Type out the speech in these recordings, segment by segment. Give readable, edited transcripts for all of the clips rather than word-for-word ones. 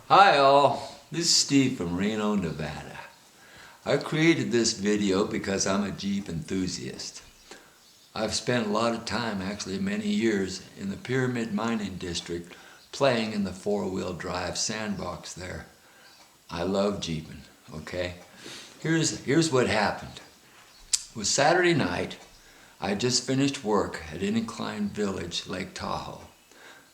Hi all, this is Steve from Reno, Nevada. I created this video because I'm a Jeep enthusiast. I've spent a lot of time, actually many years, in the Pyramid Mining District playing in the four-wheel drive sandbox there. I love Jeeping, okay? Here's what happened. It was Saturday night. I had just finished work at Incline Village, Lake Tahoe.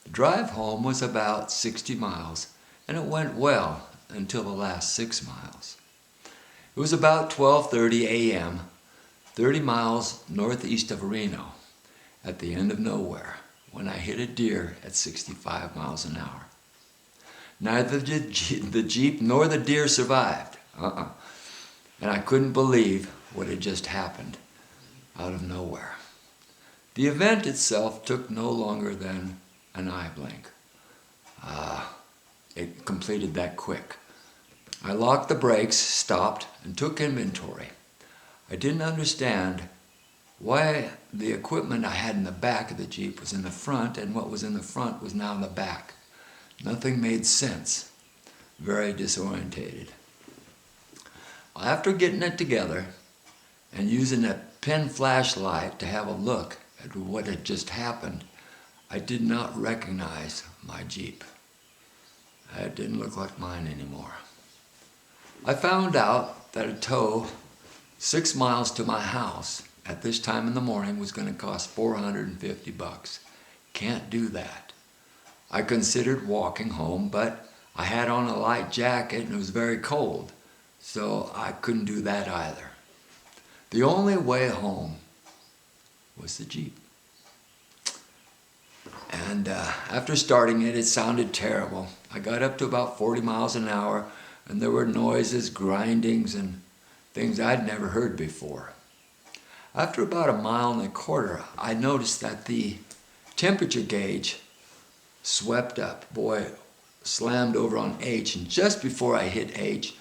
The drive home was about 60 miles, and it went well until the last 6 miles. It was about 12:30 a.m., 30 miles northeast of Reno, at the end of nowhere, when I hit a deer at 65 miles an hour. Neither did the Jeep nor the deer survived. And I couldn't believe what had just happened out of nowhere. The event itself took no longer than an eye blink. It completed that quick. I locked the brakes, stopped, and took inventory. I didn't understand why the equipment I had in the back of the Jeep was in the front and what was in the front was now in the back. Nothing made sense. Very disorientated. Well, after getting it together and using a pen flashlight to have a look at what had just happened, I did not recognize my Jeep. It didn't look like mine anymore. I found out that a tow 6 miles to my house at this time in the morning was going to cost $450. Can't do that. I considered walking home, but I had on a light jacket and it was very cold, so I couldn't do that either. The only way home was the Jeep. And after starting it, it sounded terrible. I got up to about 40 miles an hour, and there were noises, grindings, and things I'd never heard before. After about 1.25 miles, I noticed that the temperature gauge swept up. Boy, slammed over on H, and just before I hit H,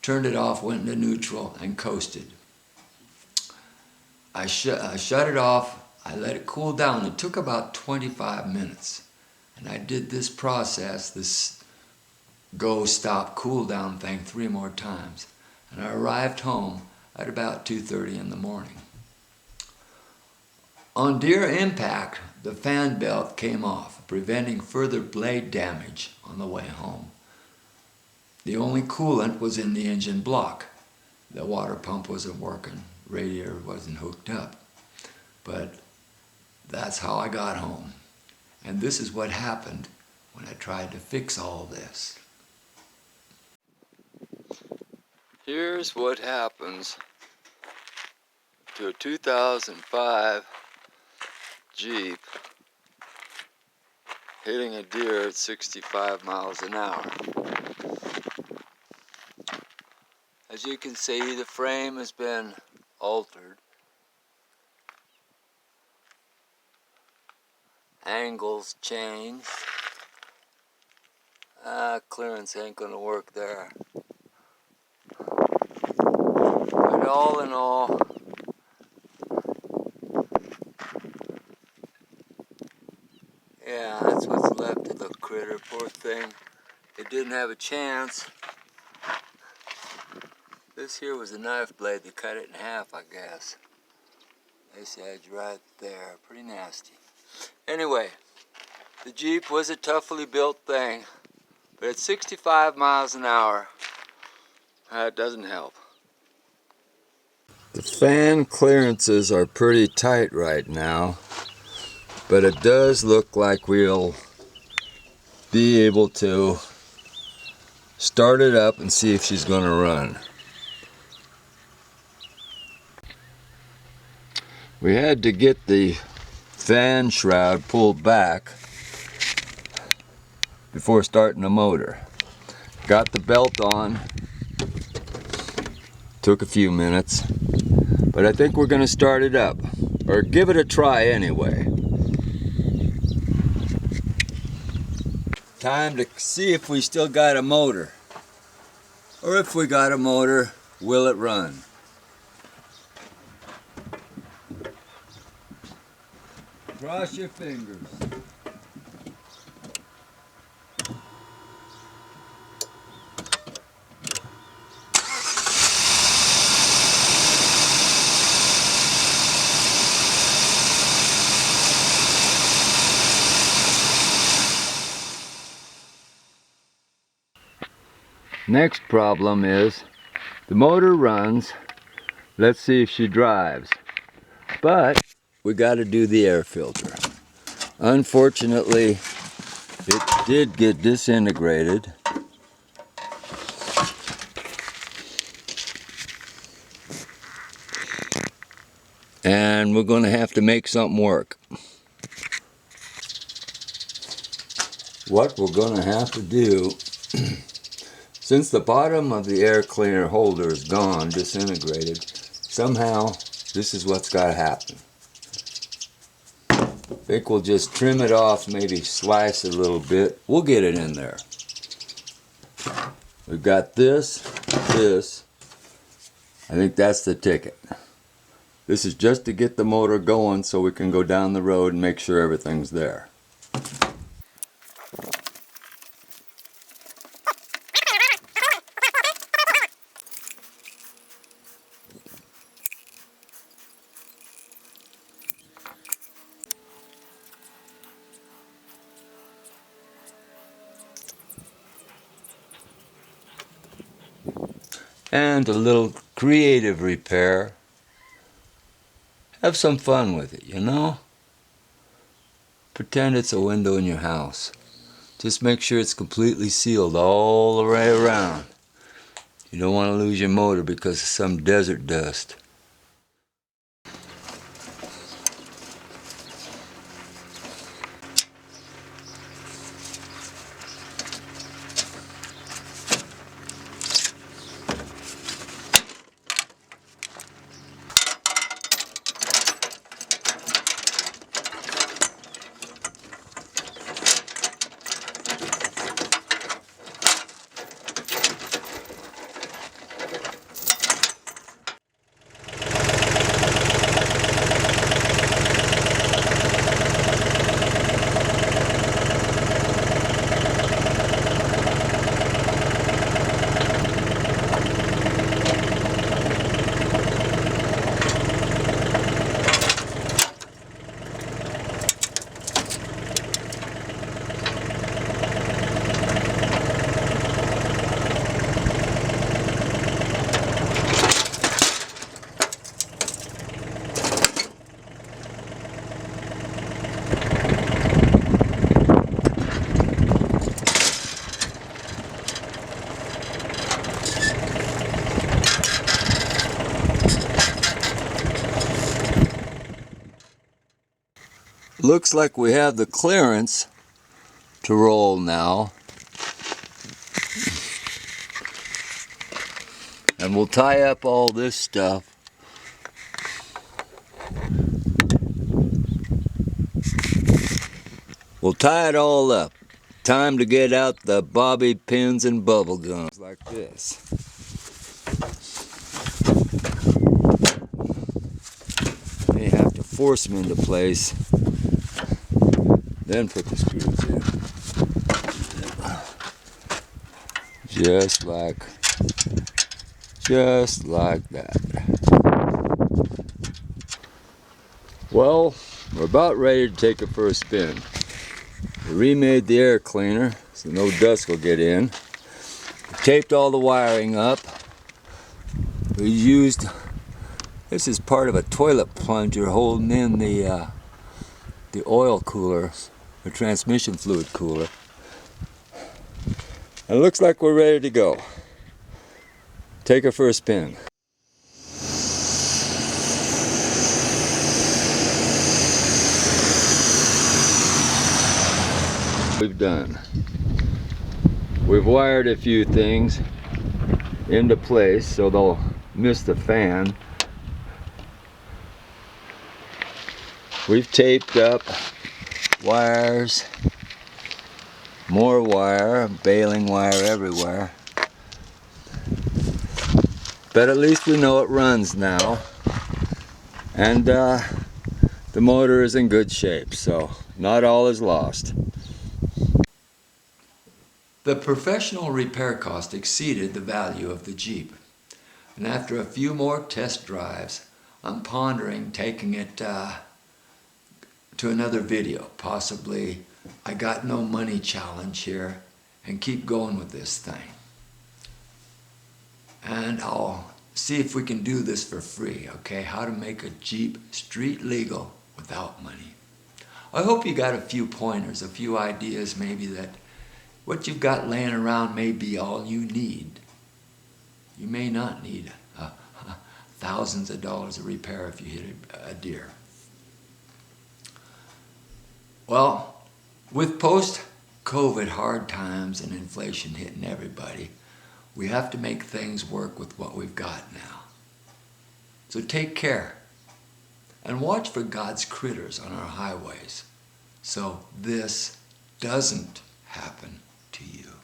turned it off, went into neutral, and coasted. I shut it off. I let it cool down. It took about 25 minutes. And I did this process, this go, stop, cool down thing 3 more times. And I arrived home at about 2:30 in the morning. On deer impact, the fan belt came off, preventing further blade damage on the way home. The only coolant was in the engine block. The water pump wasn't working, radiator wasn't hooked up. But that's how I got home. And this is what happened when I tried to fix all this. Here's what happens to a 2005 Jeep hitting a deer at 65 miles an hour. As you can see, the frame has been altered. Angles changed. Clearance ain't gonna work there. But all in all, yeah, that's what's left of the critter. Poor thing. It didn't have a chance. This here was a knife blade that cut it in half, I guess. This edge right there, pretty nasty. Anyway, the Jeep was a toughly built thing, but at 65 miles an hour, it doesn't help. The fan clearances are pretty tight right now, but it does look like we'll be able to start it up and see if she's going to run. We had to get the fan shroud pulled back before starting the motor. Got the belt on. Took a few minutes, but I think we're going to start it up, or give it a try anyway. Time to see if we still got a motor, or if we got a motor, will it run? Cross your fingers. Next problem is the motor runs. Let's see if she drives. But we got to do the air filter. Unfortunately, it did get disintegrated. And we're going to have to make something work. What we're going to have to do, since the bottom of the air cleaner holder is gone, disintegrated, somehow this is what's got to happen. I think we'll just trim it off, maybe slice it a little bit. We'll get it in there. We've got this. I think that's the ticket. This is just to get the motor going so we can go down the road and make sure everything's there. And a little creative repair. Have some fun with it, you know? Pretend it's a window in your house. Just make sure it's completely sealed all the way around. You don't want to lose your motor because of some desert dust. Looks like we have the clearance to roll now. And we'll tie up all this stuff. We'll tie it all up. Time to get out the bobby pins and bubble gums like this. May have to force them into place. Then put the screws in. Just like that. Well, we're about ready to take it for a spin. We remade the air cleaner so no dust will get in. We taped all the wiring up. We used, this is part of a toilet plunger holding in the oil cooler, the transmission fluid cooler. It looks like we're ready to go. Take her for a spin. We've done. We've wired a few things into place so they'll miss the fan. We've taped up wires, more wire, baling wire everywhere. But at least we know it runs now. And the motor is in good shape, so not all is lost. The professional repair cost exceeded the value of the Jeep. And after a few more test drives, I'm pondering taking it to another video, possibly I got no money challenge here, and keep going with this thing. and I'll see if we can do this for free, okay? How to make a Jeep street legal without money. I hope you got a few pointers, a few ideas maybe that what you've got laying around may be all you need. You may not need thousands of dollars of repair if you hit a deer. Well, with post-COVID hard times and inflation hitting everybody, we have to make things work with what we've got now. So take care and watch for God's critters on our highways so this doesn't happen to you.